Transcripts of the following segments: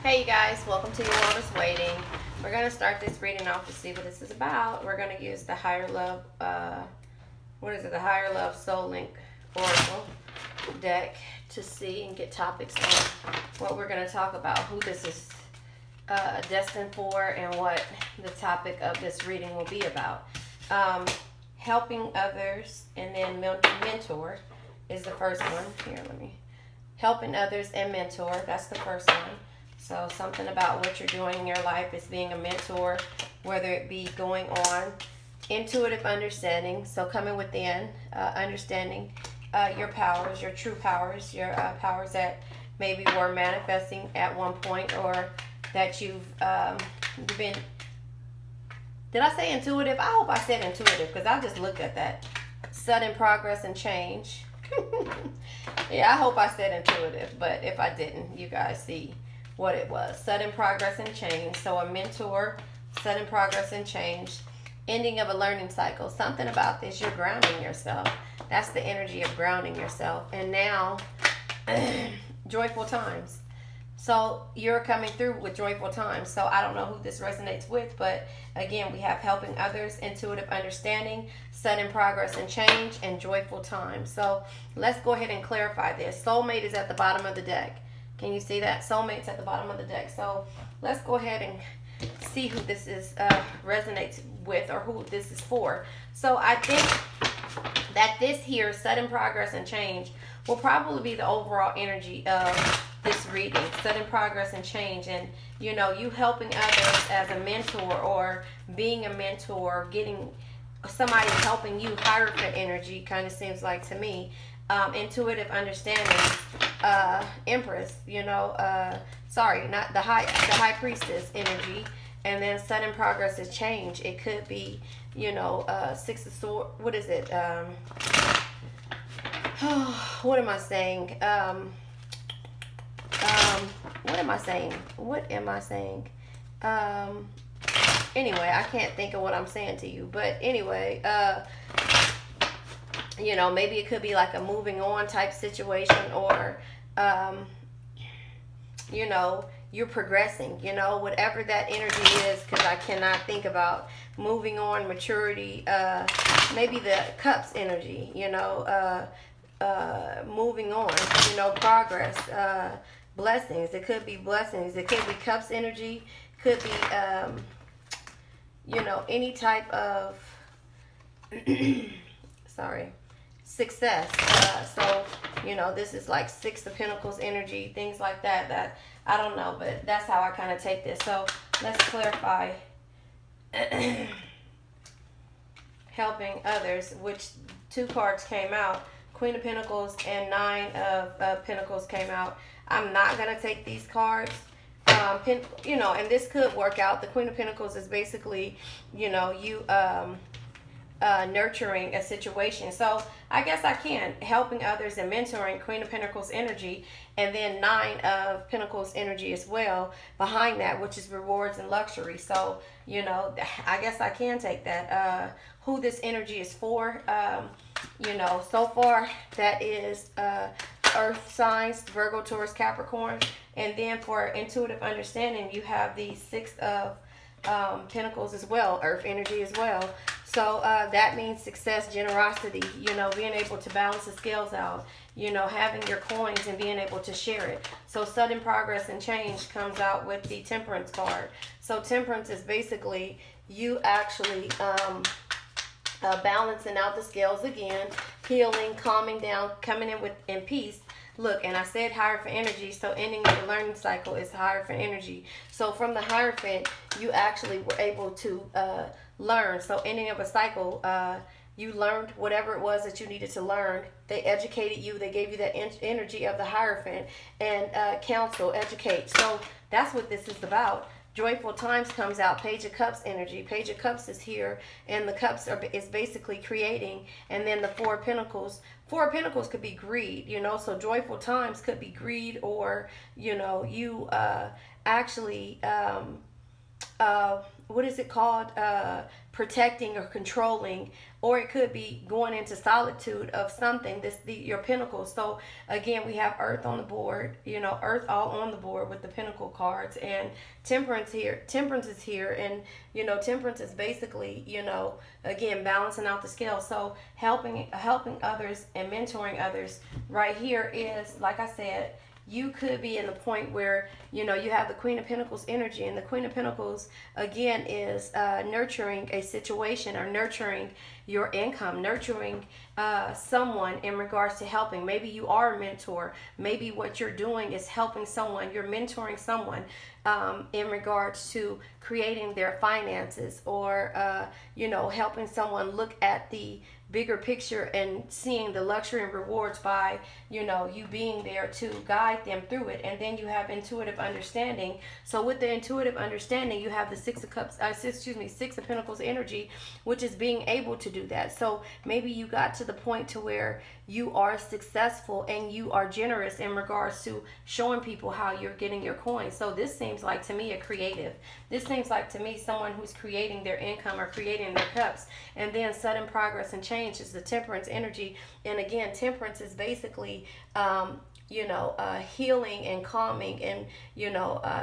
Hey you guys, welcome to Your World is Waiting. We're going to start this reading off to see what this is about. We're going to use the Higher Love, the Higher Love Soul Link Oracle deck to see and get topics on what we're going to talk about, who this is destined for, and what the topic of this reading will be about. Helping others, and then mentor is the first one. Helping others and mentor, that's the first one. So something about what you're doing in your life is being a mentor, whether it be going on intuitive understanding, so coming within, understanding your powers, your true powers, your powers that maybe were manifesting at one point, or that you've been, did I say intuitive? I hope I said intuitive, because I just looked at that. Sudden progress and change. Yeah, I hope I said intuitive, but if I didn't, you guys see what it was. Sudden progress and change. So a mentor, sudden progress and change, ending of a learning cycle. Something about this, you're grounding yourself. That's the energy of grounding yourself. And now, joyful times. So you're coming through with joyful times. So I don't know who this resonates with, but again, we have helping others, intuitive understanding, sudden progress and change, and joyful times. So let's go ahead and clarify this. Soulmate is at the bottom of the deck. Can you see that? Soulmate's at the bottom of the deck. So let's go ahead and see who this is resonates with, or who this is for. So I think that this here, sudden progress and change, will probably be the overall energy of this reading. Sudden progress and change, and you helping others as a mentor, or being a mentor, getting somebody helping you. Hierophant energy kind of seems like to me. Intuitive understanding, Empress, sorry, not the high priestess energy, and then sudden progress is change. It could be, Six of Swords. What is it? What am I saying? What am I saying? Anyway, I can't think of what I'm saying to you, but anyway, maybe it could be like a moving on type situation, or, you're progressing, whatever that energy is, because I cannot think about moving on, maturity, maybe the Cups energy, moving on, progress, blessings. It could be blessings. It could be Cups energy, could be, any type of, success. So this is like Six of Pentacles energy, things like that I don't know, but that's how I kind of take this. So let's clarify. Helping others, which two cards came out. Queen of Pentacles and Nine of Pentacles came out. I'm not going to take these cards. And this could work out. The Queen of Pentacles is basically, nurturing a situation. So I guess I can. Helping others and mentoring, Queen of Pentacles energy, and then Nine of Pentacles energy as well behind that, which is rewards and luxury. So, I guess I can take that. Who this energy is for, so far that is Earth signs, Virgo, Taurus, Capricorn. And then for intuitive understanding, you have the Six of Pentacles as well, Earth energy as well. So that means success, generosity, being able to balance the scales out, having your coins and being able to share it. So sudden progress and change comes out with the Temperance card. So Temperance is basically you actually balancing out the scales again, healing, calming down, coming in peace. Look, and I said Hierophant energy, so ending the learning cycle is Hierophant energy. So from the Hierophant, you actually were able to learn. So ending of a cycle, you learned whatever it was that you needed to learn. They educated you. They gave you that energy of the Hierophant, and counsel, educate. So that's what this is about. Joyful times comes out. Page of Cups energy. Page of Cups is here, and the Cups is basically creating. And then the Four of Pentacles. Four of Pentacles could be greed, so joyful times could be greed, or, you actually what is it called? Protecting or controlling, or it could be going into solitude of something. Your pentacles. So again, we have Earth on the board. Earth all on the board with the Pentacle cards, and Temperance here. Temperance is here, and Temperance is basically again balancing out the scale. So helping others and mentoring others. Right here is, like I said, you could be in the point where you have the Queen of Pentacles energy, and the Queen of Pentacles again is nurturing a situation, or nurturing your income, nurturing someone in regards to helping. Maybe you are a mentor. Maybe what you're doing is helping someone. You're mentoring someone in regards to creating their finances, or helping someone look at the bigger picture and seeing the luxury and rewards by you being there to guide them through it. And then you have intuitive understanding. So with the intuitive understanding, you have the Six of Pentacles energy, which is being able to do that. So maybe you got to the point to where you are successful and you are generous in regards to showing people how you're getting your coins. So this seems like to me a creative. This seems like to me someone who's creating their income or creating their cups. And then sudden progress and change is the Temperance energy. And again, Temperance is basically healing and calming, and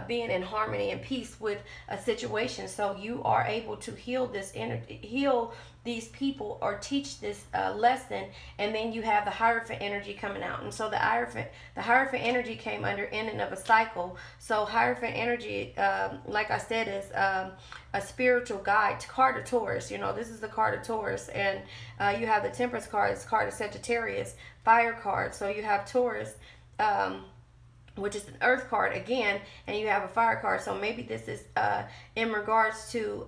being in harmony and peace with a situation. So you are able to heal this energy, heal these people, or teach this lesson. And then you have the Hierophant energy coming out. And so the Hierophant energy came under ending of a cycle. So Hierophant energy, like I said, is a spiritual guide. Card of Taurus. This is the card of Taurus, and you have the Temperance card. It's card of Sagittarius, fire card. So you have Taurus, which is an earth card again, and you have a fire card. So maybe this is in regards to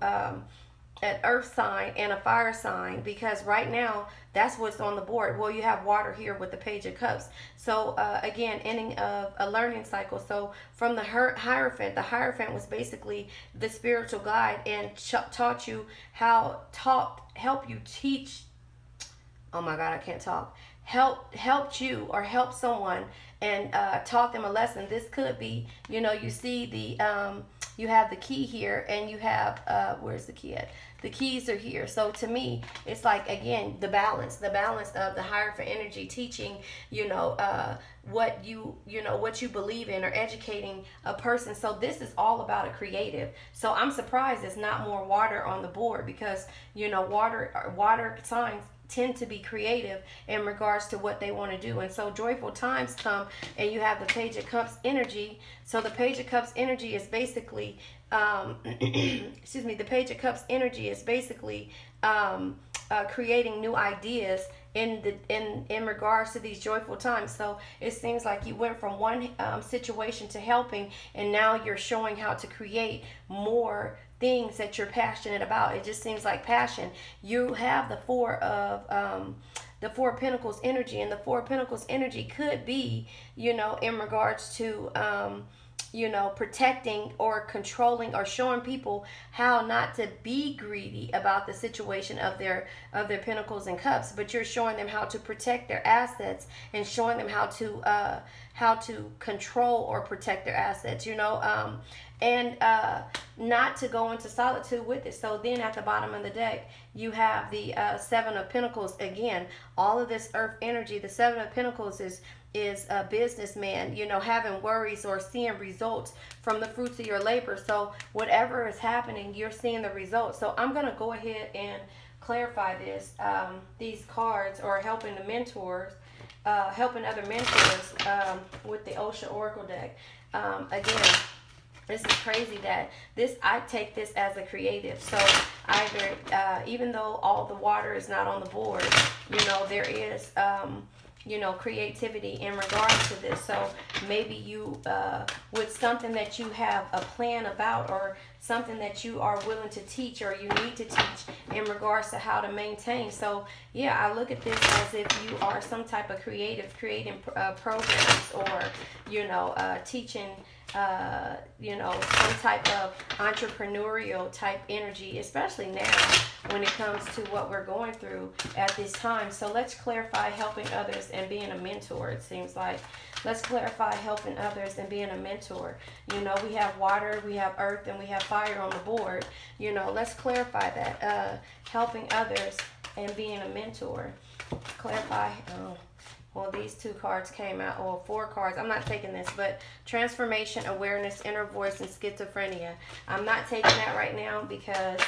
an earth sign and a fire sign, because right now that's what's on the board. Well, you have water here with the Page of Cups. So again, ending of a learning cycle. So from the Hierophant was basically the spiritual guide, and taught you help you teach. Oh my God, I can't talk. Helped you or helped someone and taught them a lesson. This could be, you see the you have the key here, and you have where's the key at? The keys are here. So to me, it's like, again, the balance of the Hierophant energy, teaching what you believe in, or educating a person. So this is all about a creative. So I'm surprised there's not more water on the board, because water signs tend to be creative in regards to what they want to do. And so joyful times come, and you have the Page of Cups energy. So the Page of Cups energy is basically the Page of Cups energy is basically creating new ideas in regards to these joyful times. So it seems like you went from one situation to helping, and now you're showing how to create more things that you're passionate about. It just seems like passion. You have the Four of Pentacles energy, and the Four of Pentacles energy could be in regards to protecting or controlling, or showing people how not to be greedy about the situation of their pentacles and cups, but you're showing them how to protect their assets, and showing them how to control or protect their assets, and not to go into solitude with it. So then at the bottom of the deck, you have the Seven of Pentacles. Again, all of this earth energy. The Seven of Pentacles is a businessman, having worries or seeing results from the fruits of your labor. So whatever is happening, you're seeing the results. So I'm going to go ahead and clarify this. These cards are helping the mentors, helping other mentors with the Osha Oracle deck. Again, this is crazy that I take this as a creative. So either, even though all the water is not on the board, there is, creativity in regards to this. So maybe you, with something that you have a plan about, or something that you are willing to teach, or you need to teach in regards to how to maintain. So yeah, I look at this as if you are some type of creating programs, or teaching you know, some type of entrepreneurial type energy, especially now when it comes to what we're going through at this time. So let's clarify helping others and being a mentor, it seems like. Let's clarify helping others and being a mentor. You know, we have water, we have earth, and we have fire on the board. You know, let's clarify that. Helping others and being a mentor. Clarify. Well, these 2 cards came out, or 4 cards. I'm not taking this, but transformation, awareness, inner voice, and schizophrenia. I'm not taking that right now because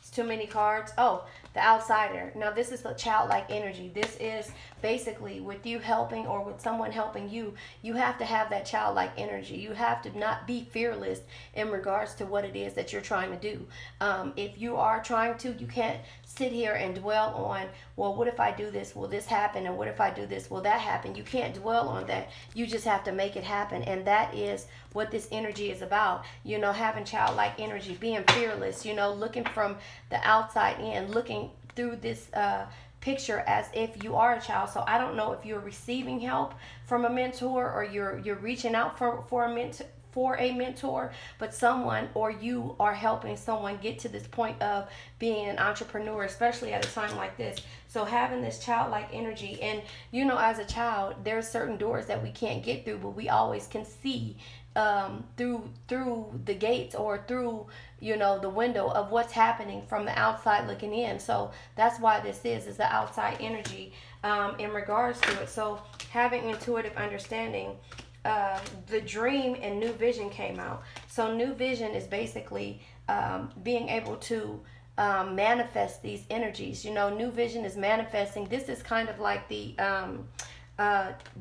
it's too many cards. Oh, the outsider. Now, this is the childlike energy. This is basically with you helping or with someone helping you, you have to have that childlike energy. You have to not be fearless in regards to what it is that you're trying to do. If you are trying to, you can't sit here and dwell on, well, what if I do this? Will this happen? And what if I do this? Will that happen? You can't dwell on that. You just have to make it happen. And that is what this energy is about. You know, having childlike energy, being fearless, you know, looking from the outside in, looking through this picture as if you are a child. So I don't know if you're receiving help from a mentor or you're reaching out for a mentor, but someone or you are helping someone get to this point of being an entrepreneur, especially at a time like this. So having this childlike energy, and you know, as a child, there's certain doors that we can't get through, but we always can see through the gates or through, you know, the window of what's happening from the outside looking in. So that's why this is the outside energy in regards to it. So having intuitive understanding, the dream and new vision came out. So new vision is basically being able to manifest these energies. You know, new vision is manifesting. This is kind of like the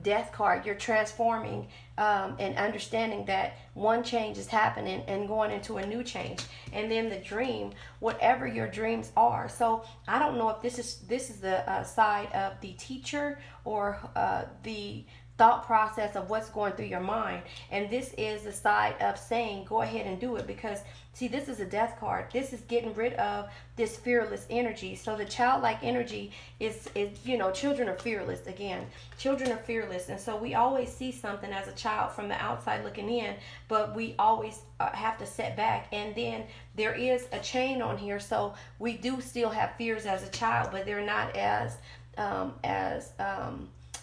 death card. You're transforming and understanding that one change is happening and going into a new change. And then the dream, whatever your dreams are. So I don't know if this is the side of the teacher or the thought process of what's going through your mind, and this is the side of saying go ahead and do it, because see, this is a death card. This is getting rid of this fearless energy. So the childlike energy is you know, children are fearless. Again, children are fearless, and so we always see something as a child from the outside looking in, but we always have to set back. And then there is a chain on here, so we do still have fears as a child, but they're not as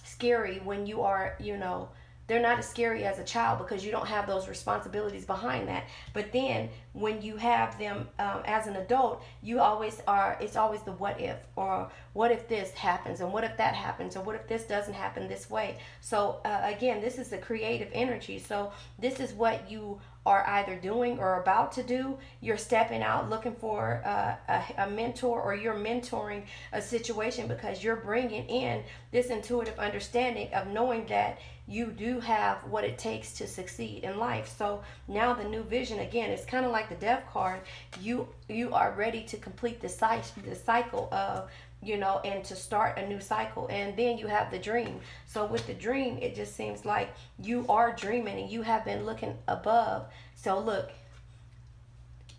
scary when you are, you know, they're not as scary as a child because you don't have those responsibilities behind that. But then when you have them as an adult, you always are, it's always the what if, or what if this happens, and what if that happens, or what if this doesn't happen this way. So again, this is the creative energy. So this is what you are either doing or about to do. You're stepping out looking for a mentor, or you're mentoring a situation because you're bringing in this intuitive understanding of knowing that you do have what it takes to succeed in life. So now the new vision, again, it's kind of like the death card. You are ready to complete the cycle of, you know, and to start a new cycle. And then you have the dream. So with the dream, it just seems like you are dreaming and you have been looking above. So look,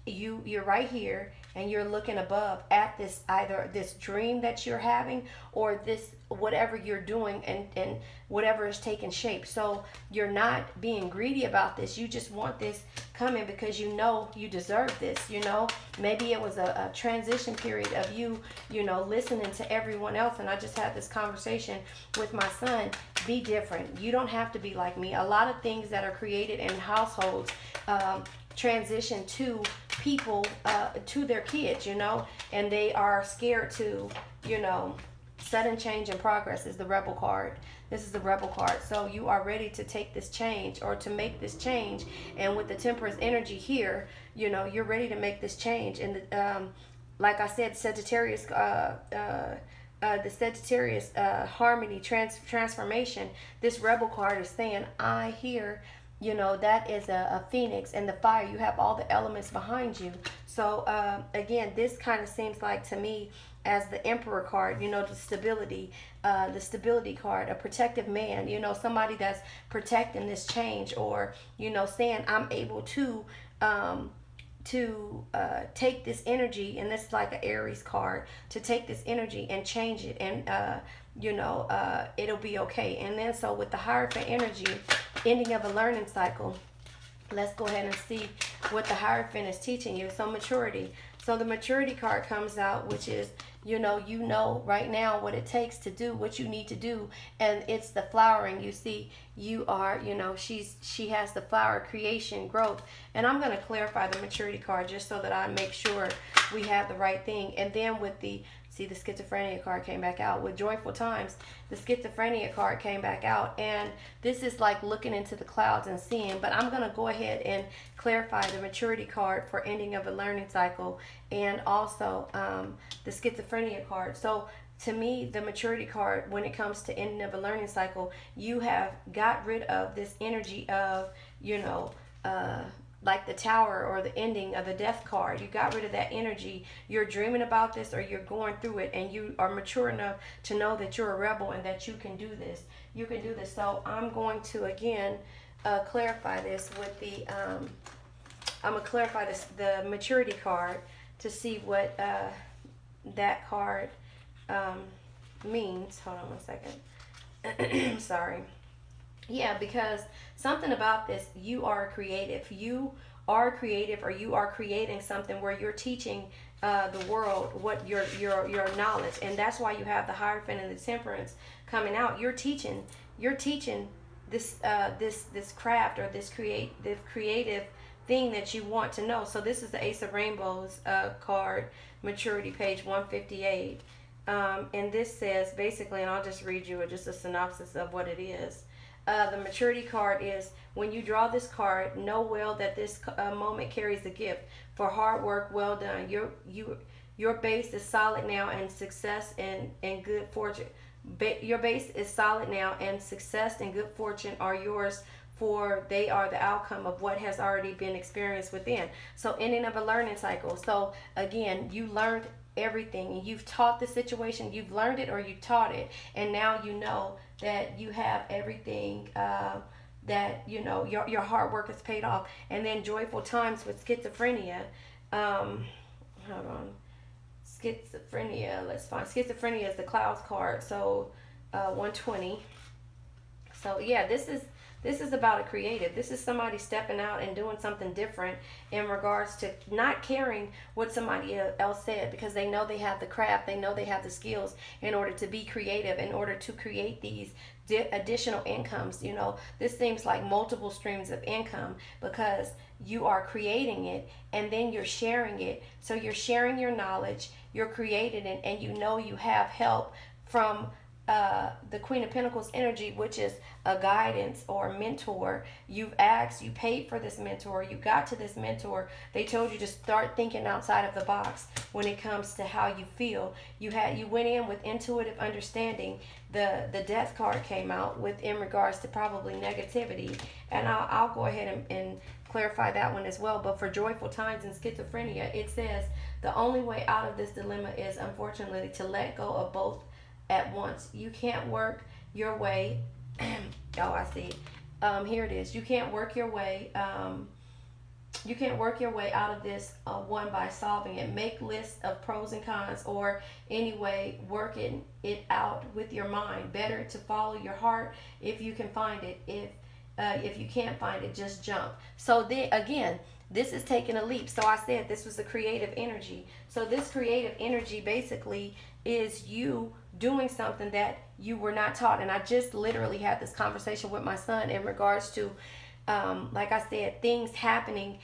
you're right here and you're looking above at this, either this dream that you're having or this whatever you're doing, and whatever is taking shape. So you're not being greedy about this. You just want this coming because you know you deserve this. You know, maybe it was a transition period of you know, listening to everyone else. And I just had this conversation with my son. Be different. You don't have to be like me. A lot of things that are created in households transition to people, to their kids, you know, and they are scared to, you know, sudden change and progress is the rebel card. This is the rebel card. So you are ready to take this change or to make this change. And with the Temperance energy here, you know, you're ready to make this change. And like I said, Sagittarius, the Sagittarius harmony, transformation, this rebel card is saying, I hear, you know, that is a phoenix, and the fire, you have all the elements behind you. So again, this kind of seems like to me as the Emperor card, you know, the stability card, a protective man, you know, somebody that's protecting this change, or, you know, saying I'm able to take this energy, and this is like an Aries card, to take this energy and change it, and you know, it'll be okay. And then so with the Hierophant energy, ending of a learning cycle. Let's go ahead and see what the Hierophant is teaching you. So maturity. So the maturity card comes out, which is, you know right now what it takes to do what you need to do. And it's the flowering. You see, you are, she has the flower, creation, growth. And I'm going to clarify the maturity card just so that I make sure we have the right thing. And then with the schizophrenia card came back out. With joyful times, the schizophrenia card came back out. And this is like looking into the clouds and seeing. But I'm going to go ahead and clarify the maturity card for ending of a learning cycle, and also the schizophrenia card. So to me, the maturity card, when it comes to ending of a learning cycle, you have got rid of this energy of, like the Tower or the ending of the Death card. You got rid of that energy. You're dreaming about this, or you're going through it, and you are mature enough to know that you're a rebel and that you can do this. You can do this. So I'm going to again clarify this with the I'm gonna clarify the maturity card to see what that card means. Hold on one second. Sorry. Yeah, because something about this, you are creative. You are creative, or you are creating something where you're teaching the world what your knowledge, and that's why you have the Hierophant and the Temperance coming out. You're teaching this this craft, or this creative thing that you want to know. So this is the Ace of Rainbows card, maturity, page 158. And this says basically, and I'll just read you just a synopsis of what it is. The maturity card is, when you draw this card, know well that this moment carries a gift for hard work well done. Your base is solid now, and success and good fortune. Your base is solid now, and success and good fortune are yours, for they are the outcome of what has already been experienced within. So ending of a learning cycle. So again, you learned everything, and you've taught the situation. You've learned it, or you taught it, and now you know that you have everything that your hard work has paid off. And then joyful times with schizophrenia. Hold on. Schizophrenia. Let's find schizophrenia is the clouds card. So 120. So yeah, this is about a creative. This is somebody stepping out and doing something different in regards to not caring what somebody else said, because they know they have the craft, they know they have the skills in order to be creative, in order to create these additional incomes. This seems like multiple streams of income, because you are creating it and then you're sharing it. So you're sharing your knowledge, you're creating it, and you have help from the Queen of Pentacles energy, which is a guidance or a mentor. You've asked, you paid for this mentor, you got to this mentor. They told you to start thinking outside of the box when it comes to how you feel. You went in with intuitive understanding. The Death card came out in regards to probably negativity, and I'll go ahead and clarify that one as well. But for joyful times and schizophrenia, it says the only way out of this dilemma is, unfortunately, to let go of both at once. You can't work your way oh, I see. Here it is. You can't work your way out of this one by solving it. Make lists of pros and cons, or anyway, working it out with your mind. Better to follow your heart if you can find it. If you can't find it, just jump. So then again, this is taking a leap. So I said this was the creative energy. So this creative energy basically is you doing something that you were not taught. And I just literally had this conversation with my son in regards to, like I said, things happening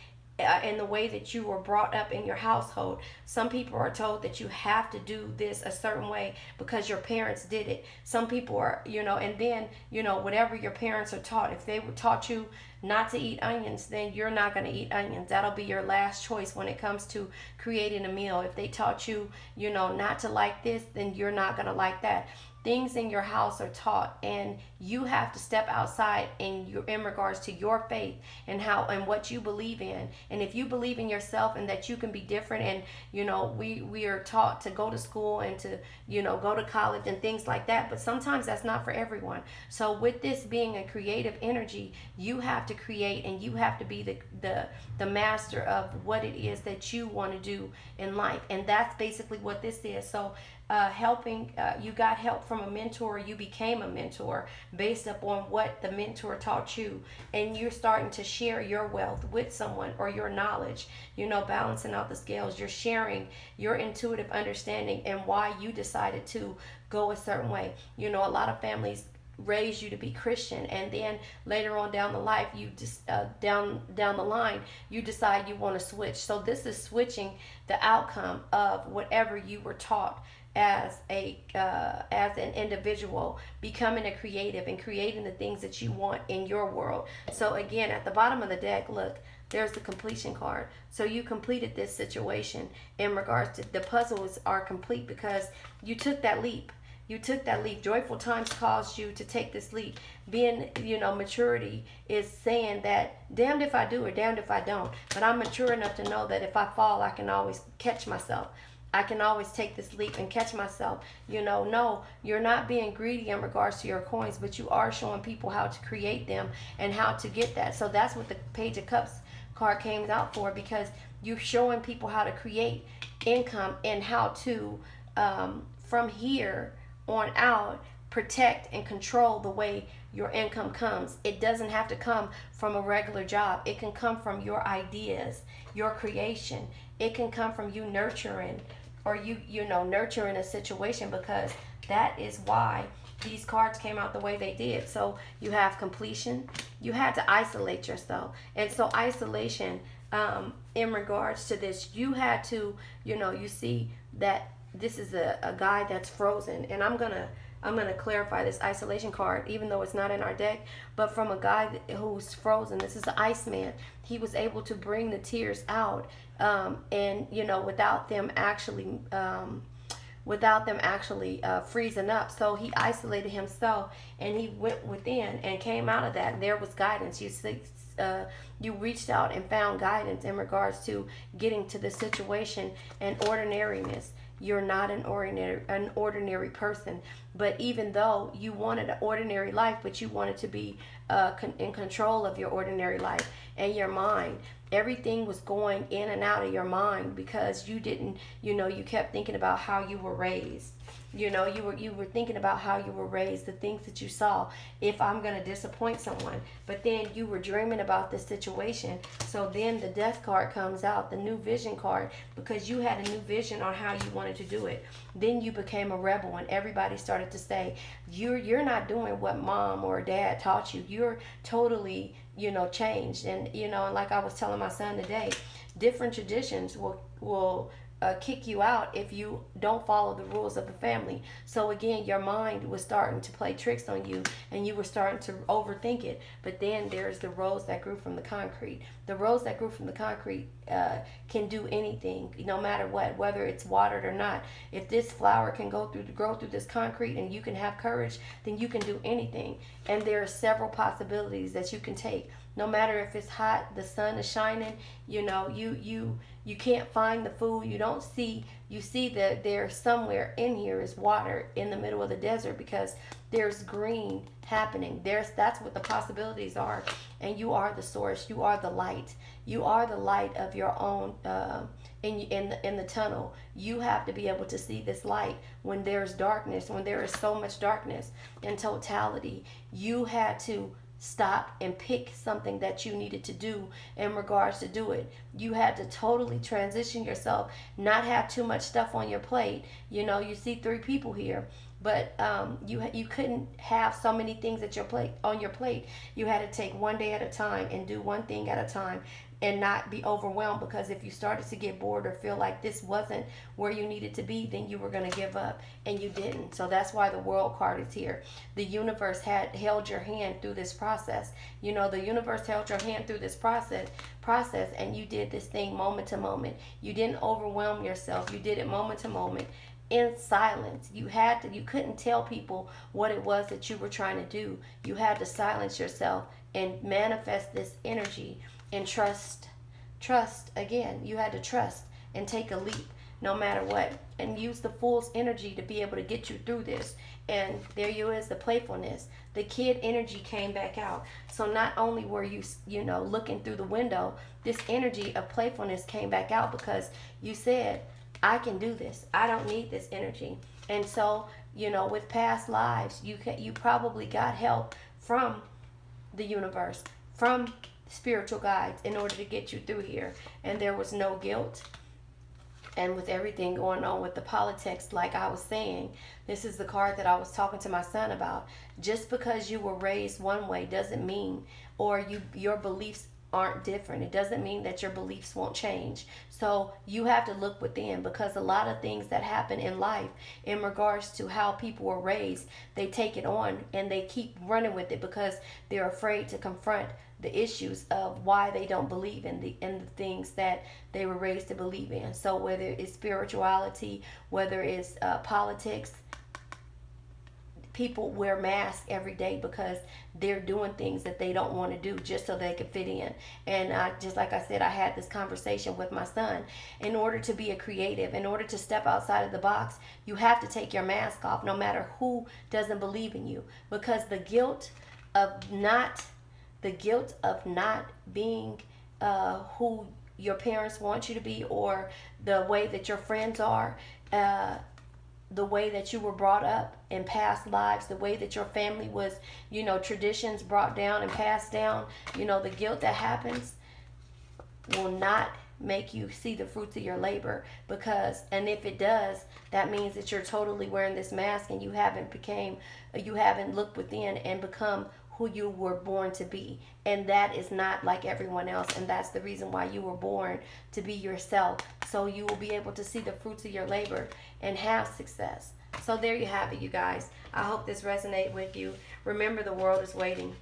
in the way that you were brought up in your household. Some people are told that you have to do this a certain way because your parents did it. Some people are, and then, whatever your parents are taught, if they were taught you not to eat onions, then you're not going to eat onions. That'll be your last choice when it comes to creating a meal. If they taught you, not to like this, then you're not going to like that. Things in your house are taught, and you have to step outside in regards to your faith and what you believe in. And if you believe in yourself and that you can be different, and we are taught to go to school and to go to college and things like that, but sometimes that's not for everyone. So with this being a creative energy, you have to create, and you have to be the master of what it is that you want to do in life. And that's basically what this is. So you got help from a mentor, you became a mentor based upon what the mentor taught you, and you're starting to share your wealth with someone, or your knowledge, balancing out the scales. You're sharing your intuitive understanding and why you decided to go a certain way. A lot of families raise you to be Christian, and then later on down the life, you just down the line, you decide you want to switch. So this is switching the outcome of whatever you were taught as an individual, becoming a creative and creating the things that you want in your world. So again, at the bottom of the deck, look, there's the completion card. So you completed this situation in regards to the puzzles are complete because you took that leap. You took that leap. Joyful times caused you to take this leap. Being, maturity is saying that damned if I do or damned if I don't. But I'm mature enough to know that if I fall, I can always catch myself. I can always take this leap and catch myself. No, you're not being greedy in regards to your coins, but you are showing people how to create them and how to get that. So that's what the Page of Cups card came out for, because you're showing people how to create income and how to, from here on out, protect and control the way your income comes. It doesn't have to come from a regular job. It can come from your ideas, your creation. It can come from you nurturing, or nurturing a situation, because that is why these cards came out the way they did. So you have completion. You had to isolate yourself. And so isolation, in regards to this, you had to, you see that this is a guy that's frozen. And I'm gonna clarify this isolation card, even though it's not in our deck, but from a guy who's frozen. This is the Iceman. He was able to bring the tears out, and without them actually freezing up. So he isolated himself, and he went within and came out of that. And there was guidance. You reached out and found guidance in regards to getting to the situation and ordinariness. You're not an ordinary person. But even though you wanted an ordinary life, but you wanted to be in control of your ordinary life and your mind. Everything was going in and out of your mind because you didn't, you kept thinking about how you were raised. You were thinking about how you were raised, the things that you saw, if I'm going to disappoint someone. But then you were dreaming about this situation. So then the Death card comes out, the new vision card, because you had a new vision on how you wanted to do it. Then you became a rebel, and everybody started to say, you're not doing what mom or dad taught you. You're totally, changed. And, and like I was telling my son today, different traditions will kick you out if you don't follow the rules of the family. So again, your mind was starting to play tricks on you, and you were starting to overthink it. But then there's the rose that grew from the concrete. The rose that grew from the concrete can do anything, no matter what, whether it's watered or not. If this flower can grow through this concrete, and you can have courage, then you can do anything. And there are several possibilities that you can take. No matter if it's hot, the sun is shining, you can't find the food. You see that there's somewhere in here is water in the middle of the desert, because there's green happening. That's what the possibilities are. And you are the source. You are the light. You are the light of your own in the tunnel. You have to be able to see this light when there's darkness, when there is so much darkness in totality. You had to stop and pick something that you needed to do in regards to do it. You had to totally transition yourself, not have too much stuff on your plate. You see 3 people here, but you couldn't have so many things on your plate. You had to take one day at a time and do one thing at a time, and not be overwhelmed, because if you started to get bored or feel like this wasn't where you needed to be, then you were going to give up, and you didn't. So that's why the World card is here. The universe had held your hand through this process. The universe held your hand through this process, and you did this thing moment to moment. You didn't overwhelm yourself. You did it moment to moment in silence. You couldn't tell people what it was that you were trying to do. You had to silence yourself and manifest this energy. And trust again. You had to trust and take a leap no matter what, and use the Fool's energy to be able to get you through this. And there you is, the playfulness. The kid energy came back out. So not only were you looking through the window, this energy of playfulness came back out, because you said, I can do this. I don't need this energy. And so, you know, with past lives, you probably got help from the universe, from spiritual guides in order to get you through here. And there was no guilt. And with everything going on with the politics, like I was saying, this is the card that I was talking to my son about. Just because you were raised one way doesn't mean, or your beliefs aren't different. It doesn't mean that your beliefs won't change. So you have to look within, because a lot of things that happen in life in regards to how people were raised, they take it on and they keep running with it because they're afraid to confront the issues of why they don't believe in the things that they were raised to believe in. So whether it's spirituality, whether it's politics, people wear masks every day because they're doing things that they don't want to do just so they can fit in. And just like I said, I had this conversation with my son. In order to be a creative, in order to step outside of the box, you have to take your mask off, no matter who doesn't believe in you, because the guilt of not being who your parents want you to be, or the way that your friends are, the way that you were brought up in past lives, the way that your family was, you know, traditions brought down and passed down, you know, the guilt that happens will not make you see the fruits of your labor. Because, and if it does, that means that you're totally wearing this mask and you haven't looked within and become who you were born to be. And that is not like everyone else, and that's the reason why you were born, to be yourself, so you will be able to see the fruits of your labor and have success. So there you have it, you guys. I hope this resonated with you. Remember, the world is waiting.